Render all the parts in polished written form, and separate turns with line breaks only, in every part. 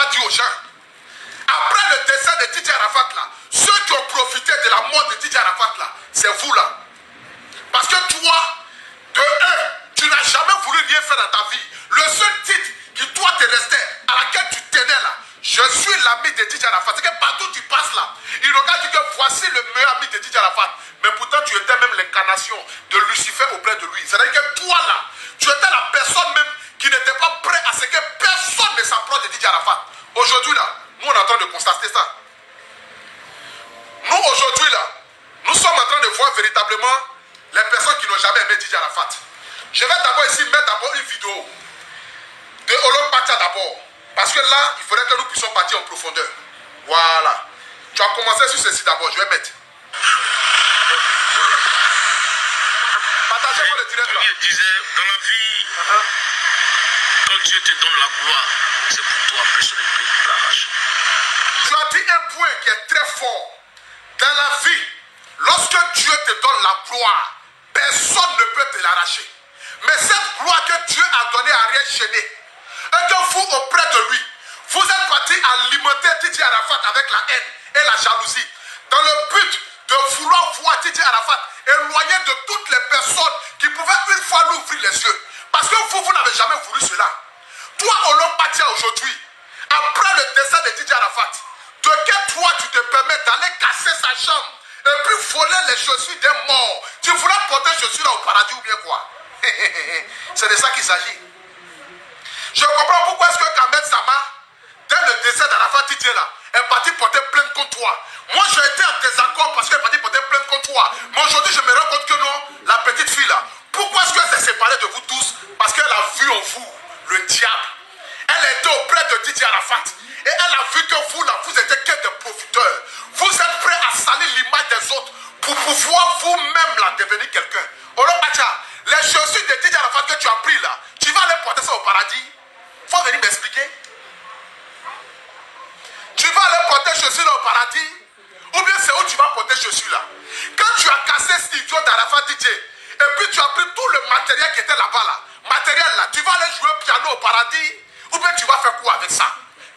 dit aux gens. Après le décès de Didier Arafat là, ceux qui ont profité de la mort de Didier Arafat là, c'est vous là. Parce que toi, de eux, tu n'as jamais voulu rien faire dans ta vie. Le seul titre qui toi te restait, à laquelle tu tenais là, je suis l'ami de Didier Arafat. C'est que partout tu passes là, il regarde que voici le meilleur ami de Didier Arafat. Mais pourtant tu étais même l'incarnation de Lucifer auprès de lui. C'est-à-dire que toi là, tu étais la personne même qui n'était pas prêt à ce que personne ne s'approche de Didier Arafat. Aujourd'hui là, nous on est en train de constater ça. Nous aujourd'hui là, nous sommes en train de voir véritablement les personnes qui n'ont jamais aimé Didier Arafat. Je vais d'abord ici mettre d'abord une vidéo de Olof Pacha d'abord. Parce que là, il faudrait que nous puissions partir en profondeur. Voilà. Tu as commencé sur ceci d'abord, je vais mettre. Partagez-moi le direct là.
Il disait, dans la vie, quand Dieu te donne la gloire, c'est pour toi, personne ne peut l'arracher.
Tu as dit un point qui est très fort. Dans la vie, lorsque Dieu te donne la gloire, personne ne peut te l'arracher. Mais cette gloire que Dieu a donnée à rien gêné, et que vous, auprès de lui, vous êtes parti alimenter Didier Arafat avec la haine et la jalousie, dans le but de vouloir voir Didier Arafat éloigné de toutes les personnes qui pouvaient une fois lui ouvrir les yeux. Parce que vous n'avez jamais voulu cela. Toi, Olof Pacha, aujourd'hui, après le décès de Didier Arafat, de quel droit tu te permets d'aller casser sa chambre et puis voler les chaussures des morts? Tu voulais porter les chaussures là au paradis ou bien quoi? C'est de ça qu'il s'agit. Je comprends pourquoi est-ce que Ahmed Sama, dès le décès d'Arafat Didier là, est parti porter plainte contre toi. Moi j'ai été en désaccord parce qu'elle est partie porter plainte contre toi. Mais aujourd'hui je me rends compte que non, la petite fille là, pourquoi est-ce qu'elle s'est séparée de vous tous? Parce qu'elle a vu en vous le diable. Elle était auprès de Didier Arafat. Et elle a vu que vous là, vous étiez que des profiteurs. Vous êtes prêts à salir l'image des autres pour pouvoir vous-même là devenir quelqu'un. Olof Pacha, les chaussures de Didier Arafat que tu as pris là, tu vas aller porter ça au paradis? Faut venir m'expliquer. Tu vas aller porter chaussures là au paradis? Ou bien c'est où tu vas porter chaussures là? Quand tu as cassé cet idiot d'Arafat Didier, et puis tu as pris tout le matériel qui était là-bas là, matériel là, tu vas aller jouer au piano au paradis? Ou bien tu vas faire quoi avec ça?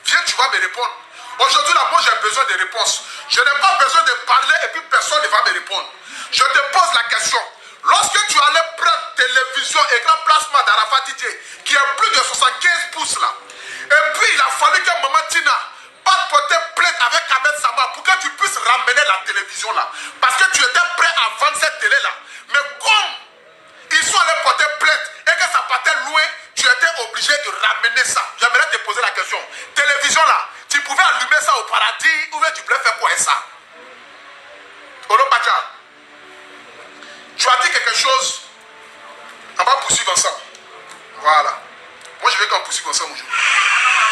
Viens, tu vas me répondre. Aujourd'hui là, moi j'ai besoin de réponses. Je n'ai pas besoin de parler et puis personne ne va me répondre. Je te pose la question. Lorsque tu allais prendre télévision, écran plasma d'Arafat Didier, qui est plus de 75 pouces là, et puis il a fallu que Maman Tina pas porter plainte avec Ahmed Sama pour que tu puisses ramener la télévision là. Parce que tu étais prêt à vendre cette télé là. Mais comme ils sont allés porter plainte et que ça partait loin, tu étais obligé de ramener ça. J'aimerais te poser la question. Télévision là, tu pouvais allumer ça au paradis ou bien tu voulais faire quoi avec ça? Olof Pacha, tu as dit quelque chose. On va poursuivre ensemble. Voilà. Moi je veux qu'on poursuive ensemble aujourd'hui.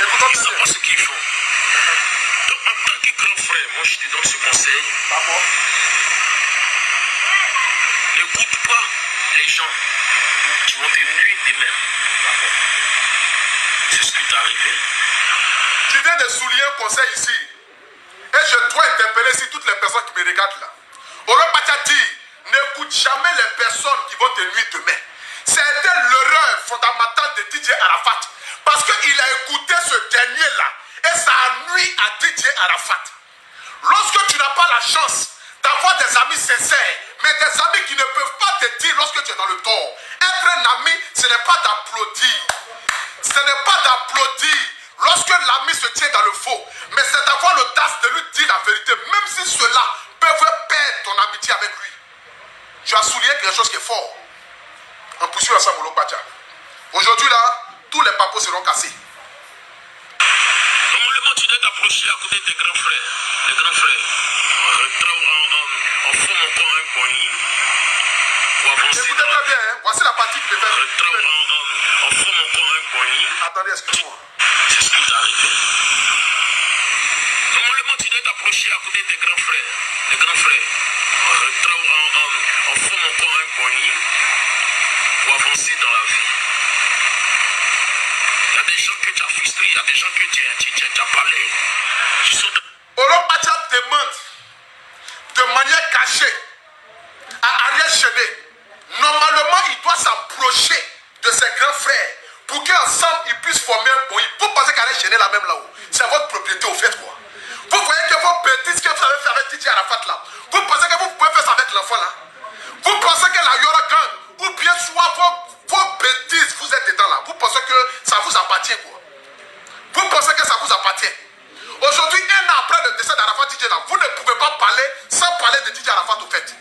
Écoutons bien.
Ils savent ce qu'il faut. Donc, en tant que grand frère, moi je te donne ce conseil.
D'accord.
N'écoute pas les gens qui vont te nuire d'eux-mêmes. C'est ce qui t'est arrivé.
Tu viens de souligner un conseil ici. Et je dois interpeller ici toutes les personnes qui me regardent là. Olof Pacha dit, n'écoute jamais les personnes qui vont te nuire demain. C'était l'erreur fondamentale de Didier Arafat. Parce qu'il a écouté ce dernier-là. Et ça a nui à Didier Arafat. Lorsque tu n'as pas la chance d'avoir des amis sincères, mais des amis qui ne peuvent pas te dire lorsque tu es dans le tort. Être un ami, ce n'est pas d'applaudir. Ce n'est pas d'applaudir lorsque l'ami se tient dans le faux. Mais c'est d'avoir l'audace de lui dire la vérité. Même si cela peut perdre ton amitié avec lui. Tu as souligné quelque chose qui est fort. On poursuit ensemble Olof Pacha. Aujourd'hui là, tous les papos seront cassés.
Normalement, tu dois t'approcher à côté de tes grands frères. Les grands frères. En fond mon corps un coin. Pour avancer.
Écoutez très bien, hein? Voici la partie qui me fait.
En fond mon corps un coin.
Attendez, excuse-moi.
C'est ce qui t'est arrivé. Normalement, tu dois t'approcher à côté de tes grands frères. Les grands frères. En fond mon corps un coin. Pour avancer dans la vie. Il y a des gens que tu as frustrés, il y a des gens que tu as parlé.
Olof Pacha demande de manière cachée à Ariel Chené. Normalement, il doit s'approcher de ses grands frères pour qu'ensemble ils puissent former un pays. Vous pensez qu'Ariel Chené là même là-haut, c'est votre ça vous appartient quoi. Vous pensez que ça vous appartient. Aujourd'hui, un an après le décès d'Arafat DJ, là, vous ne pouvez pas parler sans parler de DJ Arafat au fait.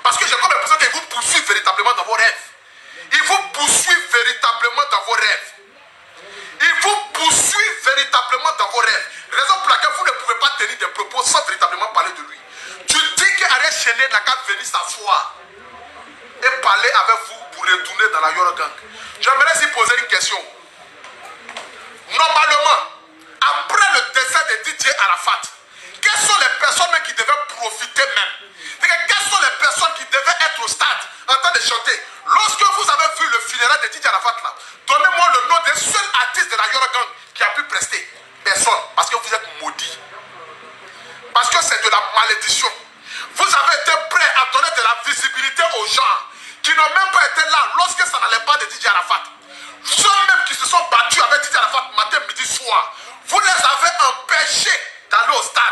Parce que j'ai comme l'impression qu'il vous poursuit véritablement dans vos rêves. Il vous poursuit véritablement dans vos rêves. Il vous poursuit véritablement dans vos rêves. Raison pour laquelle vous ne pouvez pas tenir des propos sans véritablement parler de lui. Tu dis qu'Ariel Chéné n'a qu'à venir s'asseoir et parler avec vous pour retourner dans la Yoro Gang. J'aimerais s'y poser une question. Normalement, après le décès de DJ Arafat, quelles sont les personnes qui devaient profiter même? Quelles sont les personnes qui devaient être au stade en train de chanter? Lorsque vous avez vu le funérail de DJ Arafat là, donnez-moi le nom des seuls artistes de la Yoro Gang qui a pu prester. Personne, parce que vous êtes maudits. Parce que c'est de la malédiction. Vous avez été prêts à donner de la visibilité aux gens qui n'ont même pas été là lorsque ça n'allait pas de DJ Arafat. Ceux même qui se sont battus avec DJ Arafat matin, midi, soir, vous les avez empêchés d'aller au stade.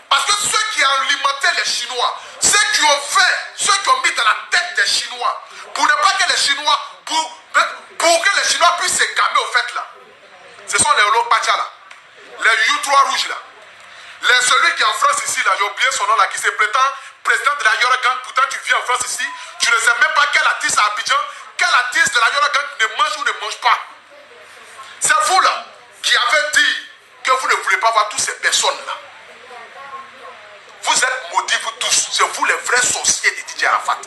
Parce que ceux qui ont alimenté les Chinois, ceux qui ont mis dans la tête des Chinois, pour ne pas que les Chinois, pour que les Chinois puissent se calmer au fait là, ce sont les Olo Pacha là, les U3 rouges là. Celui qui est en France ici, là, j'ai oublié son nom là, qui se prétend président de la Yoro Gang, pourtant tu vis en France ici, tu ne sais même pas quel artiste à Abidjan, quel artiste de la Yoro Gang ne mange ou ne mange pas. C'est vous là, qui avez dit que vous ne voulez pas voir toutes ces personnes là. Vous êtes maudits vous tous, c'est vous les vrais sorciers de DJ Arafat.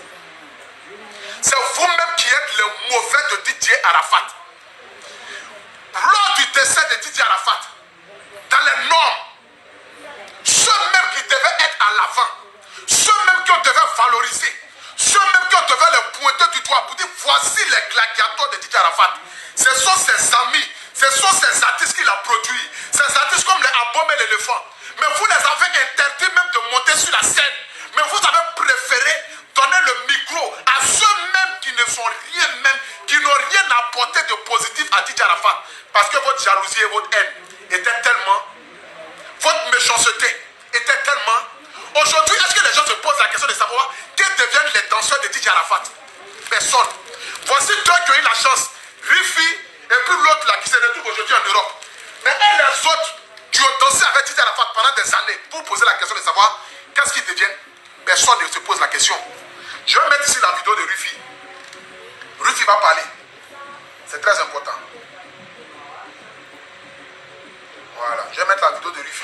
C'est vous-même qui êtes les mauvais de DJ Arafat. Lors du décès de DJ Arafat, dans les normes, ceux mêmes qui devaient être à l'avant, ceux mêmes qui devaient valoriser, ceux mêmes qui devaient les pointer du doigt pour dire voici les gladiateurs de DJ Arafat. Ce sont ses amis, ce sont ses artistes qu'il a produits, ces artistes comme les Abom et l'éléphant. Mais vous les avez interdits même de monter sur la scène. Mais vous avez préféré donner le micro à ceux-mêmes qui ne sont rien même, qui n'ont rien apporté de positif à DJ Arafat. Parce que votre jalousie et votre haine étaient tellement, votre méchanceté était tellement. Aujourd'hui, est-ce que les gens se posent la question de savoir que deviennent les danseurs de DJ Arafat? Personne. Voici deux qui ont eu la chance, Rifi et puis l'autre là qui se retrouve aujourd'hui en Europe. Mais elles, les autres qui ont dansé avec DJ Arafat pendant des années, pour poser la question de savoir qu'est-ce qu'ils deviennent, personne ne se pose la question. Je vais mettre ici la vidéo de Rifi. Rifi va parler. C'est très important. Voilà, je vais mettre la vidéo de Rifi.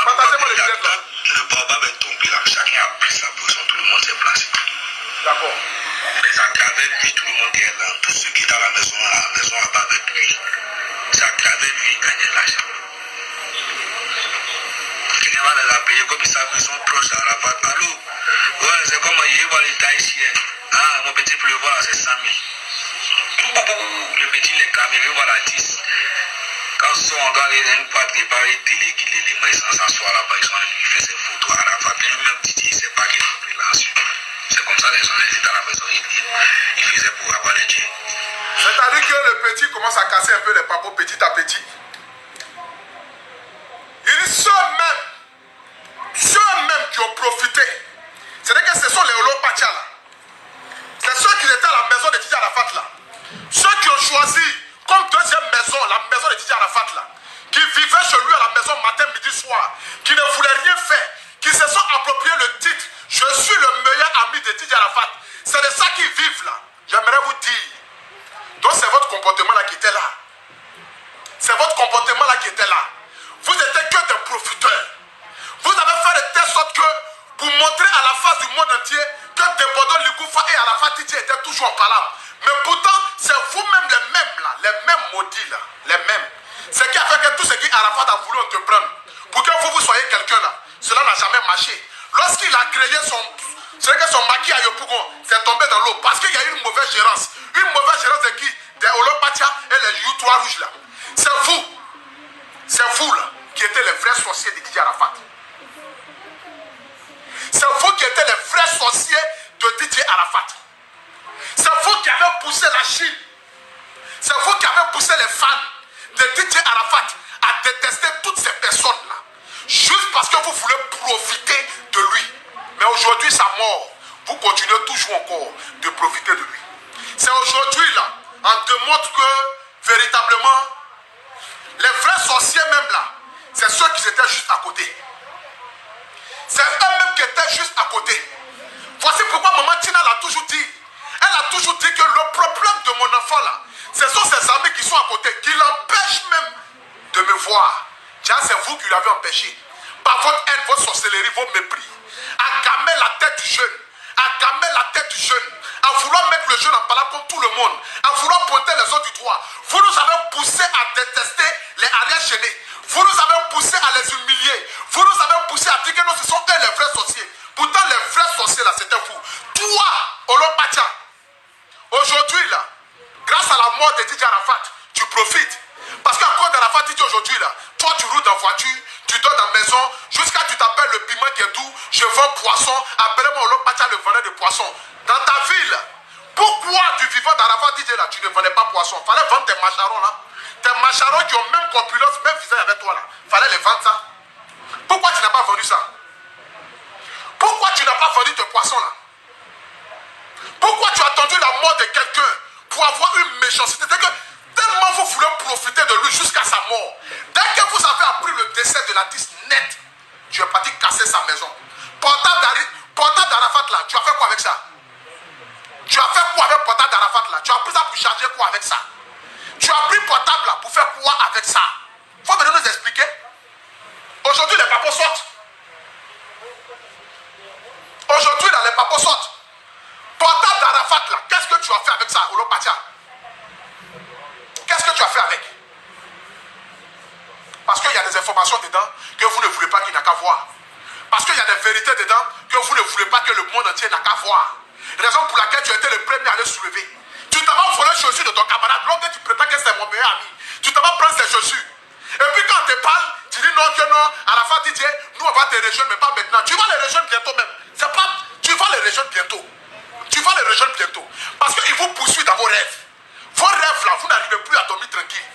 Partagez-moi le direct là.
Le baobab est tombé là, chacun a pris sa position, tout le monde s'est placé.
D'accord.
Mais à travers lui, tout le monde est là. Tous ceux qui sont à la maison là-bas avec lui, c'est à travers lui qu'il gagne l'argent. Quelqu'un va les appeler comme ils savent qu'ils sont proches à Arafat. Allô? Ouais, c'est comme il va les tailler ici. Ah, mon petit pleuvoir là, c'est 100 000. Le petit, il est calme, il veut voir la 10. Quand on doit aller dans une boîte, il va déléguer l'élément, ils s'assoient là-bas, il fait ses photos à Arafat. Puis lui-même, il ne sait pas qu'il est pris là-dessus. C'est comme ça les gens étaient à la maison, ils faisaient pour avoir les dieux.
C'est-à-dire que le petit commence à casser un peu les papos petit à petit. Il dit ceux-mêmes qui ont profité, c'est-à-dire que ce sont les Olo Pacha là. C'est ceux qui étaient à la maison de DJ Arafat là. Ceux qui ont choisi comme deuxième maison, la maison de DJ Arafat là. Qui vivaient chez lui à la maison matin, midi, soir. Qui ne voulaient rien faire. Qui se sont appropriés le titre. Je suis le meilleur ami de DJ Arafat. C'est de ça qu'ils vivent là. J'aimerais vous dire. Donc c'est votre comportement là qui était là. C'est votre comportement là qui était là. Vous n'étiez que des profiteurs. Vous avez fait de telle sorte que pour montrer à la face du monde entier que Debodo Ligoufa et Arafat DJ étaient toujours en parlant. Mais pourtant, c'est vous-même les mêmes là, les mêmes maudits là, les mêmes. C'est qui a fait que tout ce qui Arafat a voulu entreprendre, pour que vous soyez quelqu'un là, cela n'a jamais marché. Lorsqu'il a créé son maquis à Yopougon, c'est tombé dans l'eau parce qu'il y a eu une mauvaise gérance. Une mauvaise gérance de qui? Des Olopatia et les U3 rouges là. C'est vous là, qui étiez les vrais sorciers de DJ Arafat. C'est vous qui étiez les vrais sorciers de DJ Arafat. C'est vous qui avez poussé la Chine. C'est vous qui avez poussé les fans de DJ Arafat à détester toutes ces personnes-là. Juste parce que vous voulez profiter de lui. Mais aujourd'hui, sa mort, vous continuez toujours encore de profiter de lui. C'est aujourd'hui là, on démontre que sont à côté, qui l'empêchent même de me voir. Tiens, c'est vous qui l'avez empêché. Par votre haine, votre sorcellerie, vos mépris. À gamer la tête du jeune. À gamer la tête du jeune. À vouloir mettre le jeune en parlant comme tout le monde. À vouloir pointer les autres du doigt. Vous nous avez poussé à détester les arrières chaînés. Vous nous avez poussé à les humilier. Vous nous avez poussé à dire que non, ce sont eux les vrais sorciers. Pourtant, les vrais sorciers, là, c'était vous. Toi, Olopatia, aujourd'hui, là, grâce à la mort de Didier Arafat, tu profites. Parce qu'à cause d'Arafat dit aujourd'hui, là, toi, tu roules dans la voiture, tu dors dans la maison, jusqu'à tu t'appelles le piment qui est doux, je vends poisson, appelez-moi Olopatia, le vendeur de poissons. Dans ta ville, pourquoi du vivant d'Arafat Didier, là, tu ne vendais pas poisson? Fallait vendre tes macharons, là. Tes macharons qui ont même compulence, même visage avec toi, là. Fallait les vendre, ça. Pourquoi tu n'as pas vendu ça? Pourquoi tu n'as pas vendu tes poissons, là? Pourquoi tu as attendu la mort de quelqu'un pour avoir une méchanceté? C'est que tellement vous voulez profiter de lui jusqu'à sa mort. Dès que vous avez appris le décès de l'artiste net, tu es parti casser sa maison. Portable d'Arafat là, tu as fait quoi avec ça? Tu as fait quoi avec portable d'Arafat là? Tu as pris ça pour charger quoi avec ça? Tu as pris portable là pour faire quoi avec ça? Faut venir nous expliquer. Aujourd'hui les papos sortent. Aujourd'hui là les papos sortent. Portable d'Arafat là, qu'est-ce que tu as fait avec ça, Olopatia? Qu'est-ce que tu as fait avec? Parce qu'il y a des informations dedans que vous ne voulez pas qu'il n'y a qu'à voir. Parce qu'il y a des vérités dedans que vous ne voulez pas que le monde entier n'a qu'à voir. Raison pour laquelle tu as été le premier à le soulever. Tu t'en vas voler les chaussures de ton camarade, l'autre tu prétends que c'est mon meilleur ami. Tu t'en vas prendre ses chaussures. Et puis quand on te parle, tu dis non, que non, à la fin tu dis, nous on va te rejoindre, mais pas maintenant. Tu vas les rejoindre bientôt même. C'est pas, tu vas les rejoindre bientôt. Tu vas les rejoindre bientôt. Parce qu'ils vous poursuivent dans vos rêves. Vos rêves là, vous n'arrivez plus à dormir tranquille.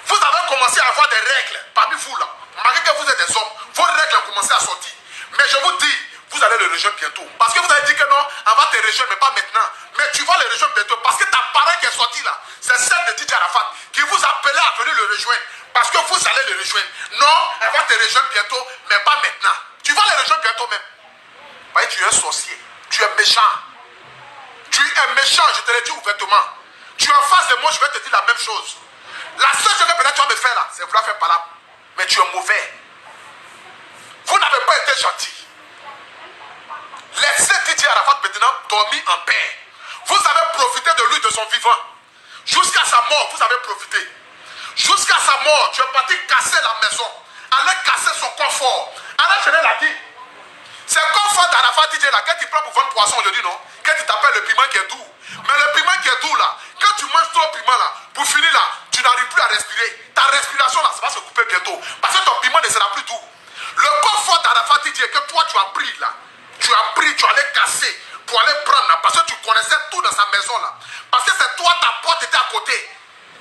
Vous avez commencé à avoir des règles parmi vous là. Malgré que vous êtes des hommes, vos règles ont commencé à sortir. Mais je vous dis, vous allez les rejoindre bientôt. Parce que vous avez dit que non, on va te rejoindre, mais pas maintenant. Mais tu vas les rejoindre bientôt. Parce que ta parole qui est sortie là, c'est celle de Didier Arafat qui vous appelait à venir le rejoindre. Parce que vous allez le rejoindre. Non, elle va te rejoindre bientôt, mais pas maintenant. Tu vas les rejoindre bientôt même. Voyez, tu es un sorcier. Tu es méchant. Tu es méchant, je te le dis ouvertement. Tu es en face de moi, je vais te dire la même chose. La seule chose que peut-être tu vas me faire là, c'est vouloir faire par là. Mais tu es mauvais. Vous n'avez pas été gentil. Laissez Didier Arafat maintenant dormir en paix. Vous avez profité de lui, de son vivant. Jusqu'à sa mort, vous avez profité. Jusqu'à sa mort, tu es parti casser la maison. Aller casser son confort. Alain Chenet l'a dit. C'est le confort d'Arafat Didier là, quand tu prends pour vendre poisson aujourd'hui, non? Quand tu t'appelles le piment qui est doux. Mais le piment qui est doux là, quand tu manges trop de piment là, pour finir là, tu n'arrives plus à respirer. Ta respiration là, ça va se couper bientôt. Parce que ton piment ne sera plus doux. Le confort d'Arafat Didier que toi tu as pris là, tu as pris, tu allais casser pour aller prendre là, parce que tu connaissais tout dans sa maison là. Parce que c'est toi, ta porte était à côté.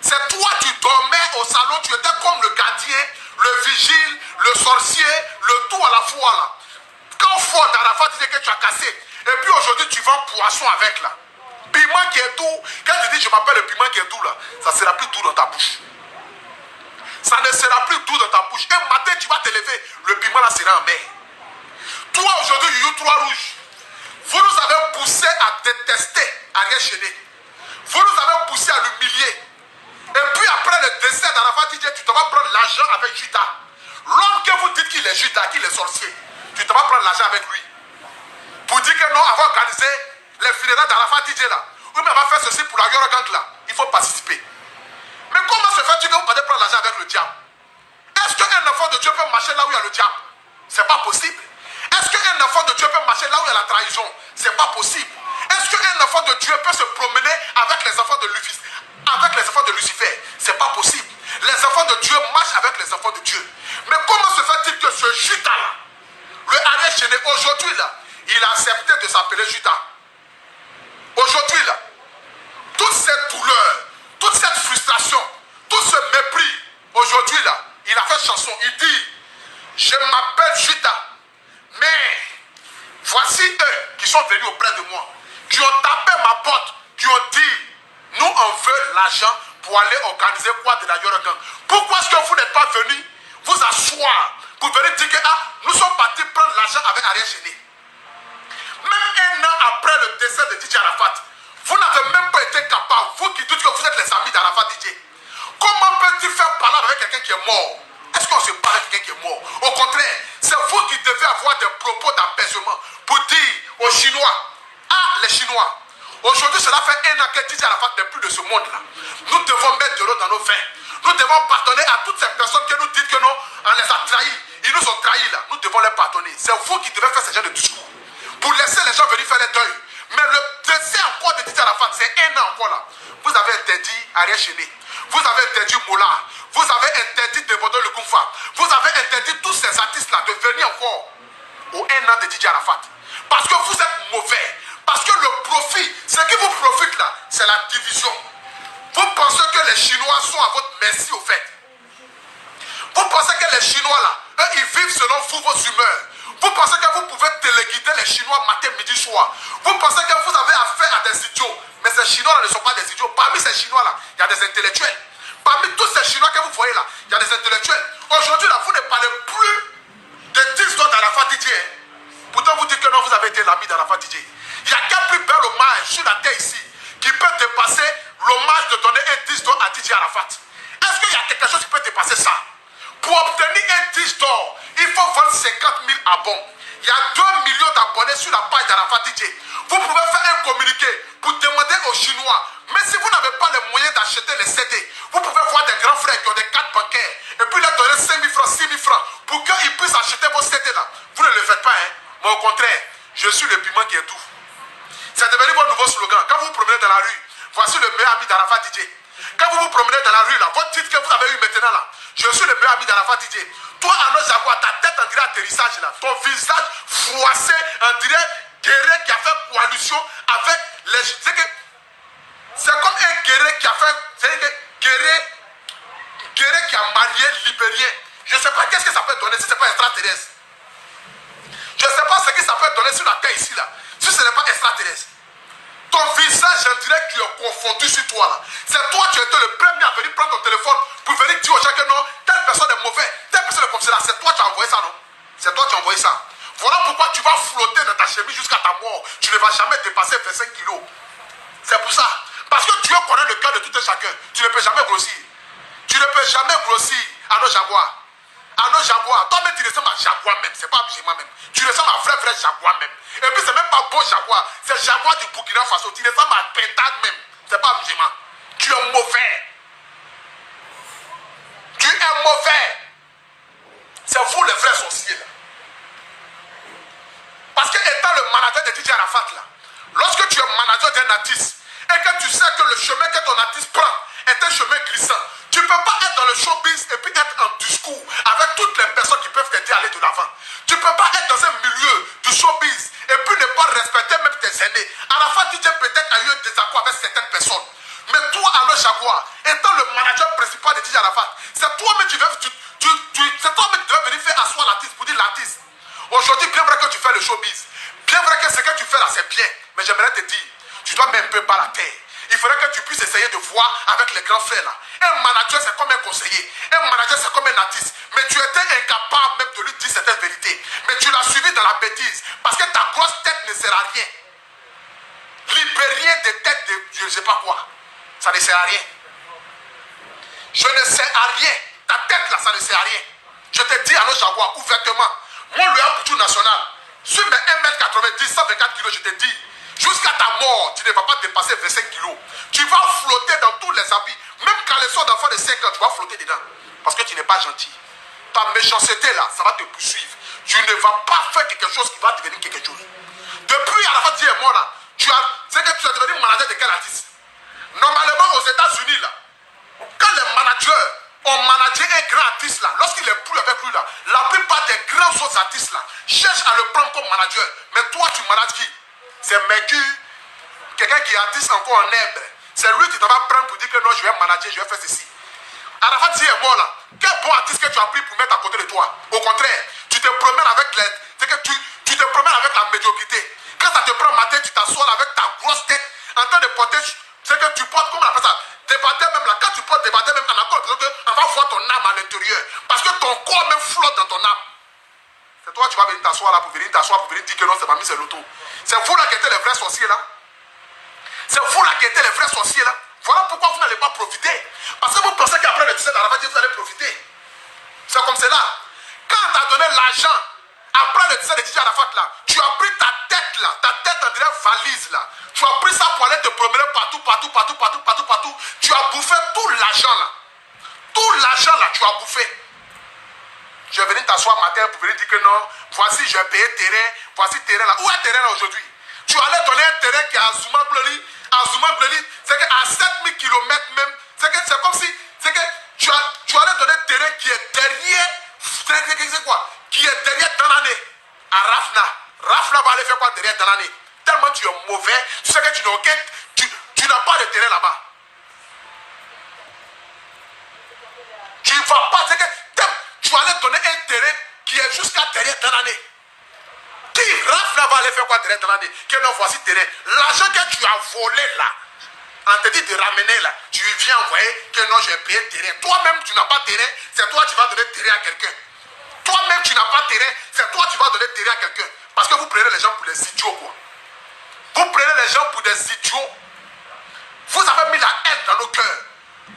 C'est toi, tu dormais au salon, tu étais comme le gardien, le vigile, le sorcier, le tout à la fois là. Quand fort d'Arafat disait que tu as cassé, et puis aujourd'hui tu vends poisson avec là. Piment qui est doux, quand tu dis je m'appelle le piment qui est doux là, ça ne sera plus doux dans ta bouche. Ça ne sera plus doux dans ta bouche. Un matin tu vas te lever, le piment là sera en mer. Toi aujourd'hui, Youyou 3 rouge, vous nous avez poussé à détester Ariel Chenet. Vous nous avez poussé à l'humilier. Et puis après le décès d'Arafat Didier, tu te vas prendre l'argent avec Judas. L'homme que vous dites qu'il est Judas, qu'il est sorcier, tu te vas prendre l'argent avec lui. Pour dire que non, on va organiser les funérailles d'Arafat Didier là. Oui, mais on va faire ceci pour la Yoro Gang là. Il faut participer. Mais comment se fait-il que vous allez prendre l'argent avec le diable? Est-ce qu'un enfant de Dieu peut marcher là où il y a le diable? C'est pas possible. Est-ce qu'un enfant de Dieu peut marcher là où il y a la trahison? C'est pas possible. Est-ce qu'un enfant de Dieu peut se promener avec les enfants de Lucifer? C'est pas possible. Les enfants de Dieu marchent avec les enfants de Dieu. Mais comment se fait-il que ce Judas là, le Ariel Chenet, aujourd'hui là, il a accepté de s'appeler Judas? Aujourd'hui là, toute cette douleur, toute cette frustration, tout ce mépris, aujourd'hui là, il a fait chanson, il dit, je m'appelle Judas, mais voici eux qui sont venus auprès de moi, qui ont tapé ma porte, qui ont dit, nous on veut l'argent pour aller organiser quoi de la Yoro Gang. Pourquoi est-ce que vous n'êtes pas venus vous asseoir pour venir dire que nous sommes partis prendre l'argent avec Ariel Chenet? Même un an après le décès de Didier Arafat, vous n'avez même pas été capable, vous qui dites que vous êtes les amis d'Arafat Didier. qui est mort. Est-ce qu'on se parle de quelqu'un qui est mort? Au contraire, c'est vous qui devez avoir des propos d'apaisement pour dire aux Chinois, ah les Chinois, aujourd'hui cela fait 1 an que Didier Arafat n'est plus de ce monde-là. Nous devons mettre de l'eau dans nos vins. Nous devons pardonner à toutes ces personnes qui nous disent que non, on les a trahis. Ils nous ont trahis là. Nous devons les pardonner. C'est vous qui devez faire ce genre de discours. Pour laisser les gens venir faire les deuils. Mais le décès encore de Didier Arafat, c'est 1 an encore là. Vous avez interdit Ariel Chéné. Vous avez interdit Moula. Vous avez interdit Debodo Le Koumfa. Vous avez interdit tous ces artistes-là de venir encore au 1 an de Didier Arafat. Parce que vous êtes mauvais. Parce que le profit, ce qui vous profite là, c'est la division. Vous pensez que les Chinois sont à votre merci au fait. Vous pensez que les Chinois là, eux ils vivent selon vous, vos humeurs. Vous pensez que vous pouvez téléguider les Chinois matin, midi, soir. Vous pensez que vous avez affaire à des idiots. Mais ces Chinois là ne sont pas des idiots. Parmi ces Chinois là, il y a des intellectuels. Parmi tous ces Chinois que vous voyez là, il y a des intellectuels. Aujourd'hui là, vous ne parlez plus de 10 doigts d'Arafat Didier. Pourtant vous dites que non, vous avez été l'ami d'Arafat Didier. Il n'y a qu'un plus bel hommage sur la terre ici qui peut dépasser l'hommage de donner un 10 d'or à Didier Arafat. Est-ce qu'il y a quelque chose qui peut dépasser ça? Pour obtenir un 10 d'or, il faut vendre 50 000 abonnés. Il y a 2 millions d'abonnés sur la page d'Arafat Didier. Vous pouvez faire un communiqué pour demander aux Chinois. Mais si vous n'avez pas les moyens d'acheter les CD, vous pouvez voir des grands frères qui ont des cartes bancaires et puis leur donner 5 000 francs, 6 000 francs pour qu'ils puissent acheter vos CD là. Vous ne le faites pas, hein. Mais au contraire, je suis le piment qui est doux. C'est devenu votre nouveau slogan. Quand vous vous promenez dans la rue, voici le meilleur ami d'Arafat Didier. Quand vous vous promenez dans la rue, là, votre titre que vous avez eu maintenant, là, je suis le meilleur ami d'Arafat Didier. Toi, Arnaud Jaguar, ta tête, on dirait atterrissage, là. Ton visage froissé, on dirait guerrier qui a fait coalition avec les... C'est comme un guerrier qui a fait... C'est guerrier qui a marié libérien. Je ne sais pas qu'est-ce que ça peut donner si ce n'est pas extraterrestre. Je ne sais pas ce que ça peut donner sur la terre ici, là. Si ce n'est pas extraterrestre. Ton visage, je dirais qu'il est confondu sur toi là. C'est toi qui étais le premier à venir prendre ton téléphone pour venir dire aux gens que non, telle personne est mauvaise, telle personne est comme cela. C'est toi qui as envoyé ça, non? C'est toi qui as envoyé ça. Voilà pourquoi tu vas flotter dans ta chemise jusqu'à ta mort. Tu ne vas jamais dépasser 25 kilos. C'est pour ça. Parce que Dieu connaît le cœur de tout un chacun. Tu ne peux jamais grossir. Tu ne peux jamais grossir à nos jaguars. À nos jaguars. Toi-même, tu ressembles à jaguar même. C'est pas musulman même. Tu ressembles à vrai jaguar même. Et puis, c'est même pas bon jaguar. C'est jaguar du Burkina Faso. Tu ressembles à pétade même. C'est pas musulman. Tu es mauvais. Tu es mauvais. C'est vous les vrais sorciers là. Parce que étant le manager de Didier Arafat là, lorsque tu es manager d'un artiste et que tu sais que le chemin que ton artiste prend est un chemin glissant, tu ne peux pas être dans le showbiz et puis être en discours avec toutes les personnes qui peuvent t'aider à aller de l'avant. Tu ne peux pas être dans un milieu du showbiz et puis ne pas respecter même tes aînés. Arafat Didier peut-être a eu un désaccord avec certaines personnes. Mais toi, Arnaud Jaguar, étant le manager principal de Didier Arafat, c'est toi-même qui devais venir faire asseoir l'artiste pour dire l'artiste. Aujourd'hui, bien vrai que tu fais le showbiz, bien vrai que ce que tu fais là, c'est bien, mais j'aimerais te dire, tu dois mettre un peu par la terre. Il faudrait que tu puisses essayer de voir avec les grands frères là. Un manager, c'est comme un conseiller. Un manager, c'est comme un artiste. Mais tu étais incapable même de lui dire certaines vérités. Mais tu l'as suivi dans la bêtise. Parce que ta grosse tête ne sert à rien. Libérien de tête de je ne sais pas quoi. Ça ne sert à rien. Je ne sais à rien. Ta tête là, ça ne sert à rien. Je te dis à nos jaguars ouvertement. Moi, le Ampoutou national, sur mes 1m90, 124 kg, je te dis, jusqu'à ta mort, tu ne vas pas dépasser 25 kg. Tu vas flotter dans tous les habits. Même quand les sons d'enfants de 5 ans, tu vas flotter dedans. Parce que tu n'es pas gentil. Ta méchanceté là, ça va te poursuivre. Tu ne vas pas faire quelque chose qui va devenir quelque chose. Depuis Arafat Didier est mort là, c'est que tu es devenu manager de quel artiste? Normalement aux États-Unis là, quand les managers ont managé un grand artiste là, lorsqu'il est plus avec lui là, la plupart des grands autres artistes là cherchent à le prendre comme manager. Mais toi tu manages qui? C'est Mercure, quelqu'un qui est artiste encore en herbe. C'est lui qui te va prendre pour dire que non, je vais manager, je vais faire ceci. Arafat Didier est mort là. Quel bon artiste que tu as pris pour mettre à côté de toi? Au contraire, tu te promènes avec les... C'est que tu te promènes avec la médiocrité. Quand ça te prend matin, tu t'assois avec ta grosse tête en train de porter... C'est que tu portes, comment on appelle ça? Débattre même là. Quand tu portes débattre même, on va voir ton âme à l'intérieur. Parce que ton corps même flotte dans ton âme. C'est toi qui vas venir t'asseoir là pour venir t'asseoir pour venir dire que non, c'est mamie, c'est l'auto. C'est vous là qui êtes les vrais sorciers là. C'est vous là qui êtes les vrais sorciers là. Voilà pourquoi vous n'allez pas profiter. Parce que vous pensez qu'après le 17 d'Arafat, vous allez profiter. C'est comme cela. Quand tu as donné l'argent, après le dessin de DJ Arafat là, tu as pris ta tête là, ta tête en direct valise là. Tu as pris ça pour aller te promener partout. Tu as bouffé tout l'argent là. Tout l'argent là, tu as bouffé. Je vais venir t'asseoir matin pour venir dire que non, voici j'ai payé terrain, voici terrain là. Où est terrain là aujourd'hui? Tu allais donner un terrain qui est à Zouman-Bleli, c'est qu'à 7000 km même, c'est comme si, c'est que tu allais donner un terrain qui est derrière, c'est quoi? Qui est derrière Danané, à Rafna. Rafna va aller faire quoi derrière Danané? Tellement tu es mauvais, tu sais que tu n'as pas de terrain là-bas. Tu ne vas pas, c'est que tu allais donner un terrain qui est jusqu'à derrière Danané. Qui Rafna va aller faire quoi derrière Danané? Que non, voici terrain. L'argent que tu as volé là, on te dit de ramener là, tu viens envoyer que non, j'ai payé terrain. Toi-même, tu n'as pas terrain, c'est toi qui vas donner terrain à quelqu'un. Toi-même, tu n'as pas terrain, c'est toi qui vas donner terrain à quelqu'un. Parce que vous prenez les gens pour des idiots, quoi. Vous prenez les gens pour des idiots. Vous avez mis la haine dans nos cœurs.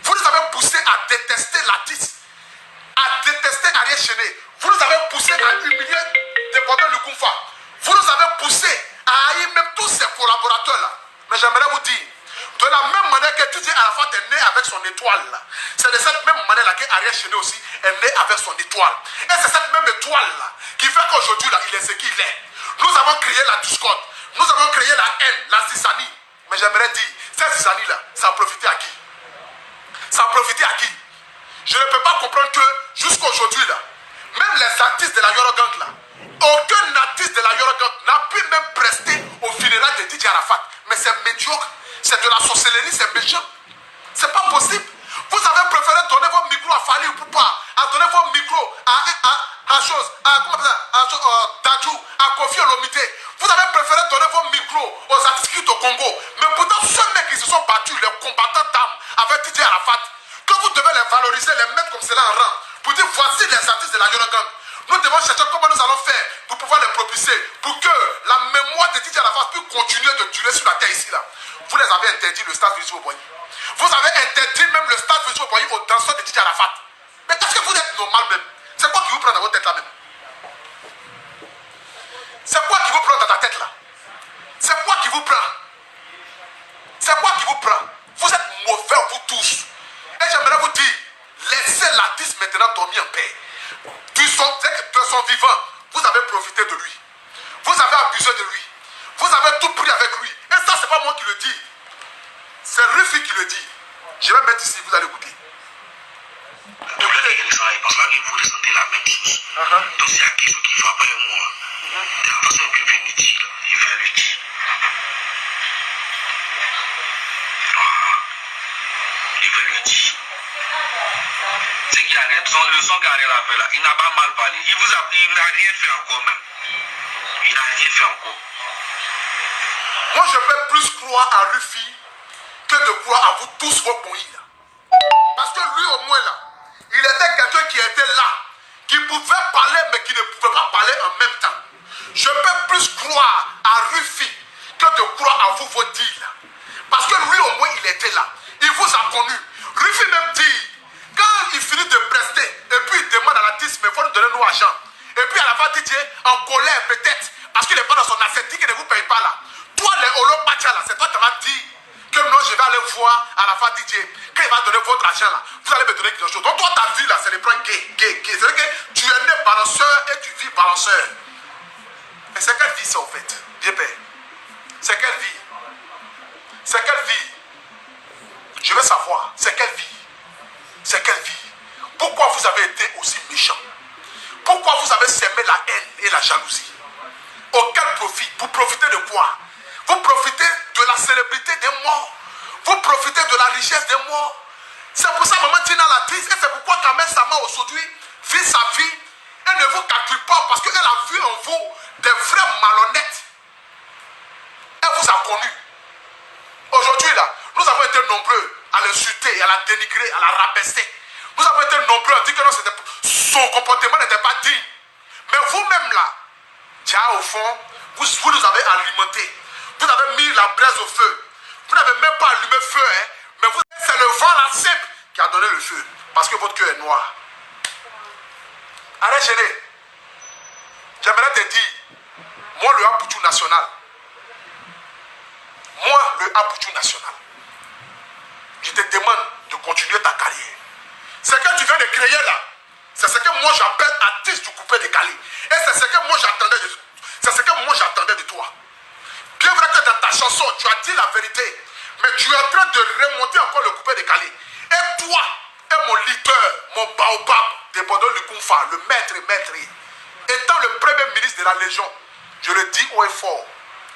Vous nous avez poussé à détester l'artiste, à détester Ariel Chené. Vous nous avez poussé à humilier Dépendant Lukumfa. Vous nous avez poussé à haïr même tous ces collaborateurs là. Mais j'aimerais vous dire, de la même manière que Didier Arafat est né avec son étoile là, c'est de cette même manière là que Ariel Chené aussi est né avec son étoile. Et c'est cette même étoile là qui fait qu'aujourd'hui là, il est ce qu'il est. Nous avons créé la discorde, nous avons créé la haine, la zizanie. Mais j'aimerais dire, cette zizanie là, ça a profité à qui? Ça a profité à qui? Je ne peux pas comprendre que jusqu'aujourd'hui là, même les artistes de la Yorogang là, aucun artiste de la Yorogang n'a pu même prester au funérailles de Didier Arafat. Mais c'est médiocre, c'est de la sorcellerie, c'est méchant. C'est pas possible. Vous avez préféré donner vos micros à Fali Poupa, à donner vos micros à Dadju, à Kofi Olomide. Vous avez préféré donner vos micros aux artistes au Congo. Mais pourtant, ceux mecs qui se sont battus, les combattants d'âme avec Didier Arafat, que vous devez les valoriser, les mettre comme cela en rang, pour dire voici les artistes de la Yorogang. Nous devons chercher comment nous allons faire pour pouvoir les propulser, pour que la mémoire de Didier Arafat puisse continuer de durer sur la terre ici là. Vous les avez interdit le stade Vissou Boigny. Vous avez interdit même le stade Vissou Boigny aux danseurs de Didier Arafat. Mais est-ce que vous êtes normal même? C'est quoi qui vous prend dans votre tête là même? C'est quoi qui vous prend dans ta tête là? C'est quoi qui vous prend? C'est quoi qui vous prend? Vous êtes mauvais vous tous. Et j'aimerais vous dire, laissez l'artiste maintenant dormir en paix. De son vivant, vous avez profité de lui. Vous avez abusé de lui. Vous avez tout pris avec lui. Et ça, c'est pas moi qui le dis. C'est Rufi qui le dit. Je vais mettre ici, vous allez écouter.
Parce que vous ressentez la même chose. Donc, c'est la question qu'il faut après moi. De la façon dont il est venu dire, il va le dire. Il va le dire. C'est qu'il arrête, le son qu'Ariel a fait là, il n'a pas mal parlé. Il n'a rien fait encore même. Il n'a rien fait encore.
Moi, je peux plus croire à Rufi que de croire à vous tous vos bouillis là. Parce que lui, au moins là, il était quelqu'un qui était là, qui pouvait parler, mais qui ne pouvait pas parler en même temps. Je peux plus croire à Rufi que de croire à vous vos dits là. Parce que lui, au moins, il était là. Il vous a connu. Rufi même dit, quand il finit de prester, et puis il demande à l'artiste, mais il faut nous donner nos argent. Et puis à la fin, Didier, en colère peut-être, parce qu'il n'est pas dans son assiette, dit qu'il ne vous paye pas là. Toi, les Olo Pacha là, c'est toi qui vas dire que non, je vais aller voir à la fin Didier. Quand il va donner votre argent là, vous allez me donner quelque chose. Donc toi, ta vie là, c'est les points gay. C'est-à-dire que tu es né balanceur et tu vis balanceur. Mais c'est quelle vie ça en fait? Bien père. C'est quelle vie? C'est quelle vie? Je veux savoir, c'est quelle vie? C'est quelle vie? Pourquoi vous avez été aussi méchant? Pourquoi vous avez sémé la haine et la jalousie? Auquel profit? Vous profitez de quoi? Vous profitez de la célébrité des morts. Vous profitez de la richesse des morts. C'est pour ça que Maman Tina la triste. Et c'est pourquoi Kamel Sama aujourd'hui vit sa vie. Elle ne vous calcule pas parce qu'elle a vu en vous des vrais malhonnêtes. Elle vous a connu. Aujourd'hui là, nous avons été nombreux à l'insulter, à la dénigrer, à la rabaisser. Nous avons été nombreux à dire que non, son comportement n'était pas digne. Mais vous-même là, tiens, au fond, vous nous avez alimenté. Vous avez mis la braise au feu. Vous n'avez même pas allumé le feu, hein. Mais c'est le vent là simple qui a donné le feu. Parce que votre cœur est noir. Arrête gêner. J'aimerais te dire, moi le Abuju national, je te demande de continuer ta carrière. Ce que tu viens de créer là, c'est ce que moi j'appelle artiste du coupé décalé. Et c'est ce que moi j'attendais de toi. Bien vrai que dans ta chanson, tu as dit la vérité, mais tu es en train de remonter encore le coupé décalé. Et toi, et mon leader, mon baobab de Bodol Lukumfa, le maître, étant le premier ministre de la Légion, je le dis haut et fort,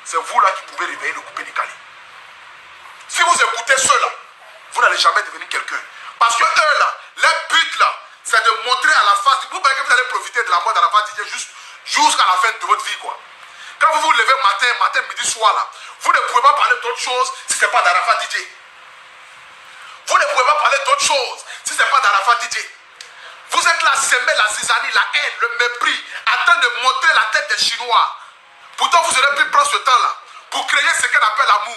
c'est vous là qui pouvez réveiller le coupé décalé. Si vous écoutez ceux-là, vous n'allez jamais devenir quelqu'un. Parce que eux là, leur but là, c'est de montrer à la face. Vous pensez que vous allez profiter de la mort d'Arafat DJ jusqu'à la fin de votre vie, quoi. Quand vous vous levez matin, midi, soir là, vous ne pouvez pas parler d'autre chose si ce n'est pas d'Arafat DJ. Vous ne pouvez pas parler d'autre chose si ce n'est pas d'Arafat DJ. Vous êtes là à semer la zizanie, la haine, le mépris, en train de montrer la tête des Chinois. Pourtant, vous aurez pu prendre ce temps-là pour créer ce qu'on appelle l'amour,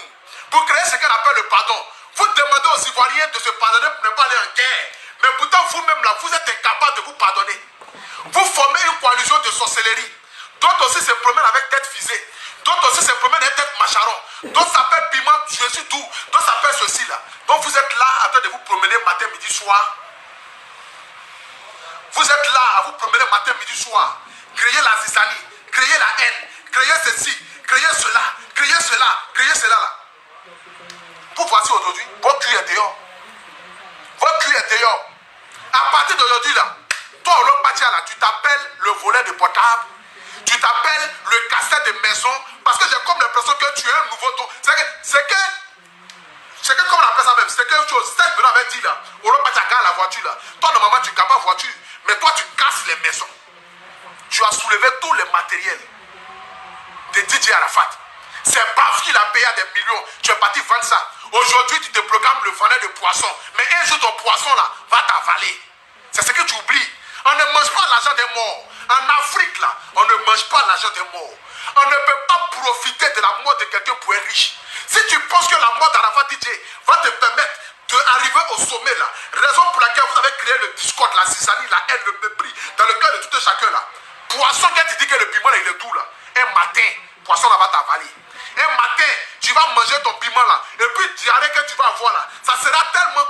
pour créer ce qu'on appelle le pardon. Vous demandez aux Ivoiriens de se pardonner pour ne pas aller en guerre. Mais pourtant, vous-même là, vous êtes incapable de vous pardonner. Vous formez une coalition de sorcellerie. D'autres aussi se promènent avec tête fisée. D'autres aussi se promènent avec tête macharon. D'autres s'appellent piment, je suis tout. D'autres s'appellent ceci là. Donc vous êtes là en train de vous promener matin, midi, soir. Vous êtes là à vous promener matin, midi, soir. Créer la zizanie, créer la haine, créer ceci, créer cela, créer cela là. Vous voici aujourd'hui, votre cul est dehors. Votre cul est dehors. À partir d'aujourd'hui là, toi, là, tu t'appelles le volet de portable. Tu t'appelles le cassette de maison. Parce que j'ai comme l'impression que tu es un nouveau ton. C'est que comment on appelle ça même? C'est quelque chose. C'est ce que je avait dit là. On va pas la voiture là. Toi, normalement, tu n'as pas voiture. Mais toi, tu casses les maisons. Tu as soulevé tous les matériels de DJ Arafat. C'est Baf qui l'a payé à des millions. Tu es parti vendre ça. Aujourd'hui, tu te programmes le vendeur de poissons. Mais un jour, ton poisson là va t'avaler. C'est ce que tu oublies. On ne mange pas l'argent des morts. En Afrique, là, on ne mange pas l'argent des morts. On ne peut pas profiter de la mort de quelqu'un pour être riche. Si tu penses que la mort d'Arafat DJ va te permettre d'arriver au sommet, là, raison pour laquelle vous avez créé le discord, la zizanie, la haine, le mépris, dans le cœur de tout un chacun, là. Poisson, quand tu dis que le piment, là, il est doux, là, un matin, poisson, là, va t'avaler. Un matin, tu vas manger ton piment, là, et puis diarrhée que tu vas avoir, là, ça sera tellement